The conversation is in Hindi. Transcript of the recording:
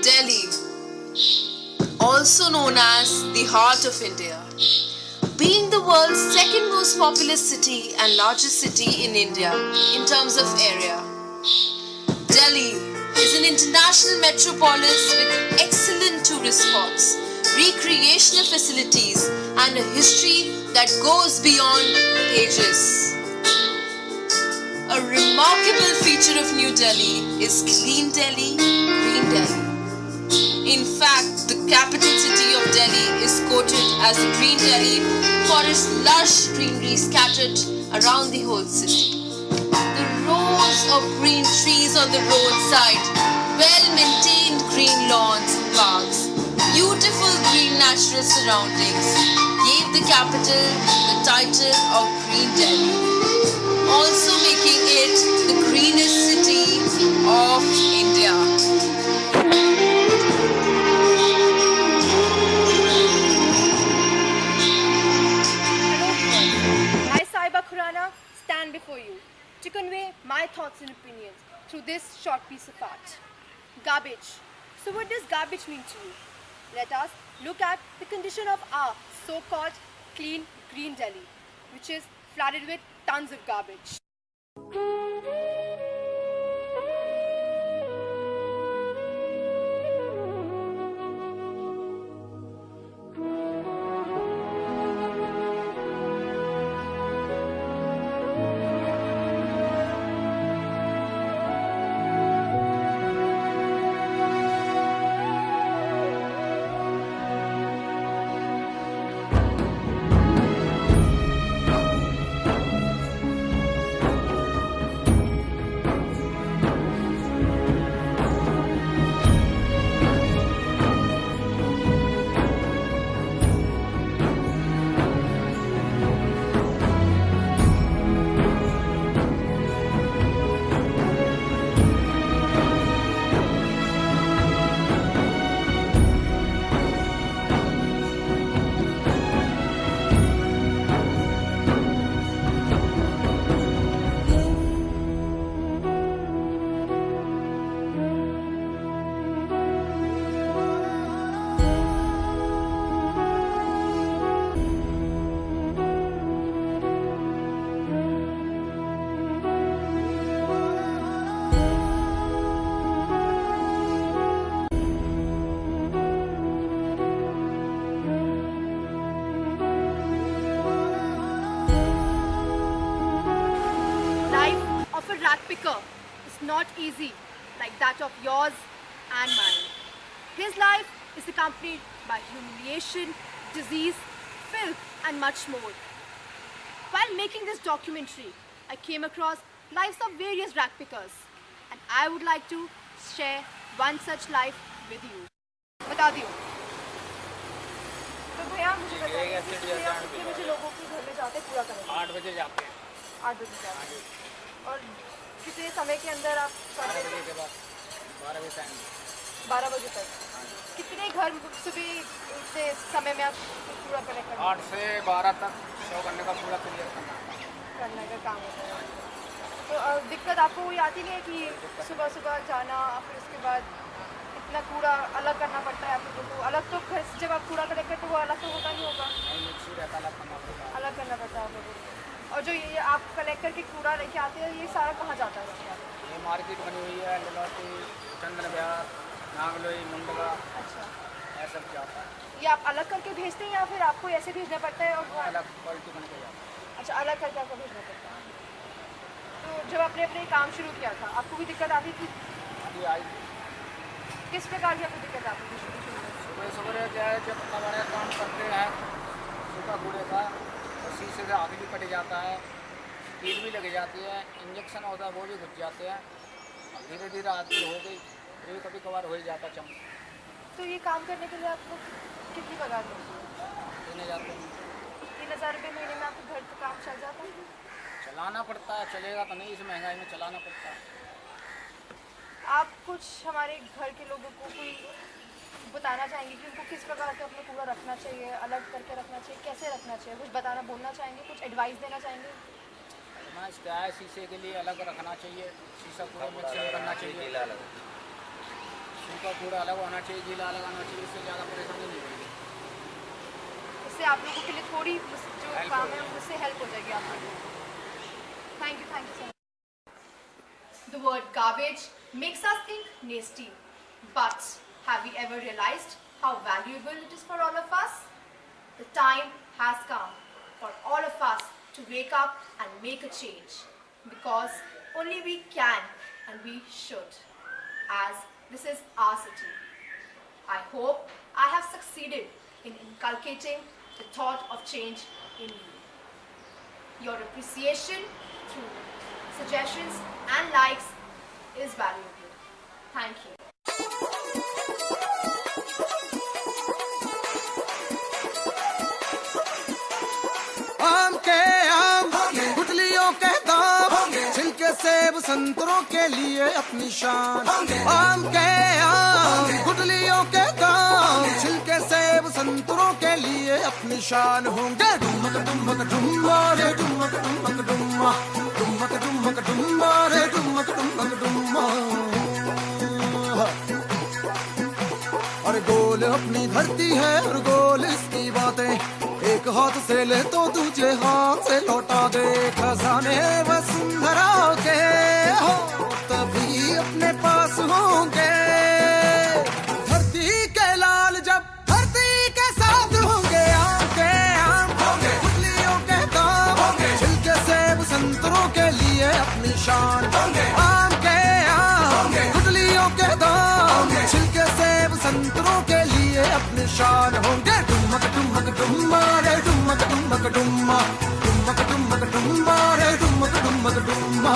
Delhi, also known as the heart of India, being the world's second most populous city and largest city in India in terms of area. Delhi is an international metropolis with excellent tourist spots, recreational facilities, and a history that goes beyond ages. A remarkable feature of New Delhi is Clean Delhi, Green Delhi. In fact, the capital city of Delhi is quoted as the Green Delhi for its lush greenery scattered around the whole city. The rows of green trees on the roadside, well-maintained green lawns and parks, beautiful green natural surroundings gave the capital the title of Green Delhi, also making it the greenest city of India. Stand before you to convey my thoughts and opinions through this short piece of art. Garbage. So what does garbage mean to you? Let us look at the condition of our so-called clean green Delhi, which is flooded with tons of garbage. Rat picker is not easy like that of yours and mine. His life is accompanied by humiliation, disease, filth and much more. While making this documentary, I came across lives of various rat pickers and I would like to share one such life with you. बता दियो। तो भैया मुझे बताइए कितने बजे लोगों के घर में जाते पूरा करें? 8 बजे जाते हैं। 8 बजे जाते हैं। और कितने समय के अंदर आप 12 बजे के बाद 12 बजे टाइम 12 बजे तक कितने घर सुबह इतने समय में आप पूरा कलेक्ट करते 8 से 12 तक शो करने का पूरा क्लियर करने का काम होता है। तो दिक्कत आपको वही आती नहीं है कि सुबह सुबह जाना फिर उसके बाद इतना कूड़ा अलग करना पड़ता है आप लोगों को? अलग तो घर से जब आप कूड़ा कलेक्ट करते हो वो अलग तो होता नहीं होगा, अलग करना पड़ता है आप लोगों को। और जो ये आप कलेक्ट करके कूड़ा लेके आते हैं ये सारा कहाँ जाता है? ये मार्केट बनी हुई है, ललौटी, चंद्र विहार, नागलोई, मुंडगा। अच्छा, ऐसा सब जाता है। ये आप अलग करके भेजते हैं या फिर आपको ऐसे भेजना पड़ता है? और अलग क्वालिटी बन के जाता है। अच्छा, अलग करके आपको भेजना पड़ता है। तो जब आपने अपने काम शुरू किया था आपको भी दिक्कत आती थी? अभी आई। किस प्रकार की आपको दिक्कत आती थी शुरू सुबह सुबह जाए जब बड़ा काम करते हैं सूखा कूड़े का और शीशे से आग भी कट जाता है, कील भी लग जाती है, इंजेक्शन होता है वो भी घुस जाते हैं। धीरे धीरे आती हो गई, फिर कभी कभार हो ही जाता चम। तो ये काम करने के लिए आपको कितनी पगार मिलती है? 3000 रुपये। 3000 रुपये महीने में आपको घर का काम चल जाता है? चलाना पड़ता है, चलेगा तो नहीं, इस महंगाई में चलाना पड़ता है। आप कुछ हमारे घर के लोगों को कोई बताना चाहेंगे कि उनको किस प्रकार का अपना कूड़ा रखना चाहिए, अलग करके रखना चाहिए, कैसे रखना चाहिए, कुछ बताना बोलना चाहेंगे, कुछ एडवाइस देना चाहेंगे? मैं क्या है, शीशे के लिए अलग रखना चाहिए, शीशा कूड़ा मिक्स नहीं करना चाहिए, सूखा कूड़ा अलग होना चाहिए, गीला अलग आना चाहिए, इससे ज़्यादा परेशानी नहीं होगी। इससे आप लोगों के लिए थोड़ी जो काम है उससे हेल्प हो जाएगी आप लोगों को। Thank you so much. The word garbage makes us think nasty, but have we ever realized how valuable it is for all of us? The time has come for all of us to wake up and make a change, because only we can and we should, as this is our city. I hope I have succeeded in inculcating the thought of change in you. Your appreciation through suggestions and likes is valuable. Thank you. आम के आम, गुठलियों के दाम, छिलके सेब संतरों के लिए अपनी शान। आम के आम, गुठलियों के दाम, छिलके सेब संतरों के लिए अपनी शान होंगे। डुमक डुमक डुम्मा रे डुमक डुमक डुम्मा, डुमक डुमक डुम्मा रे डुमक डुमक डुम्मा। और गोल अपनी धरती है और गोल इसकी बातें, एक हाथ से ले तो दूसरे हाथ से लौटा दे। खजाने वसुंधरा के हो तभी अपने पास होंगे। धरती के लाल जब धरती के साथ होंगे। आम के आम, गुठलियों के दाम, छिलके सेब संतरों के लिए अपनी शान। आम के आम, गुठलियों के दाम, छिलके सेब संतरों के लिए अपनी शान होंगे। डुमक डुमक डुम्मा रे डुमक डुमक डुम्मा, डुमक डुमक डुम्मा रे डुमक डुमक डुम्मा।